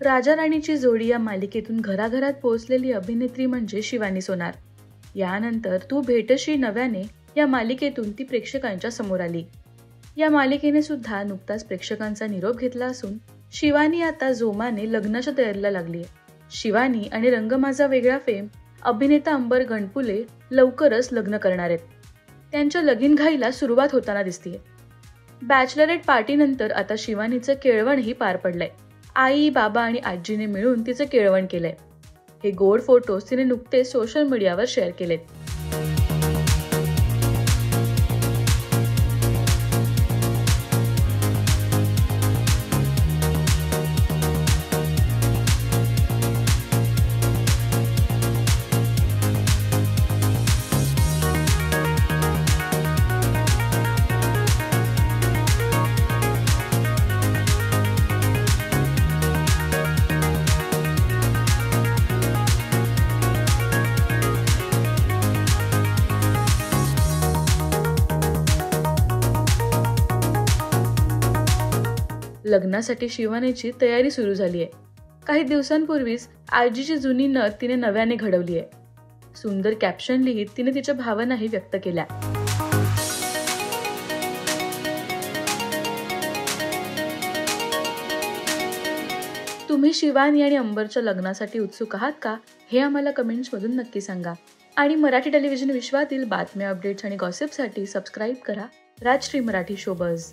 राजा राणीची जोडी या मालिकेतून घराघरात पोहोचलेली अभिनेत्री म्हणजे शिवानी सोनार. यानंतर तू भेटशी नव्याने या मालिकेतून ती प्रेक्षकांच्या समोर आली. या मालिकेने सुद्धा नुकताच प्रेक्षकांचा निरोप घेतला असून शिवानी आता जोमाने लग्नाच्या तयारीला लागलीय. शिवानी आणि रंग माझा वेगळा फेम अभिनेता अंबर गणपुले लवकरच लग्न करणार आहेत. त्यांच्या लगीनघाईला सुरुवात होताना दिसतीये. बॅचलरेट पार्टीनंतर आता शिवानीचं केळवणही पार पडलंय. आई, बाबा आणि आजीने मिळून तिचं केळवण केलंय. हे गोड फोटोज तिने नुकतेच सोशल मीडियावर शेअर केलेत. लग्नासाठी शिवानीची तयारी सुरू झाली आहे. काही दिवसांपूर्वीच आजीची जुनी नथ तिने नव्याने घडवली आहे. सुंदर कॅप्शन लिहित तिने तिच्या भावनाही व्यक्त केल्या. तुम्ही शिवानी आणि अंबरच्या लग्नासाठी उत्सुक आहात का? हे आम्हाला कमेंट्समधून नक्की सांगा. आणि मराठी टेलिव्हिजन विश्वातील बातम्या, अपडेट्स आणि गॉसिपसाठी सबस्क्राईब करा राजश्री मराठी शोबज.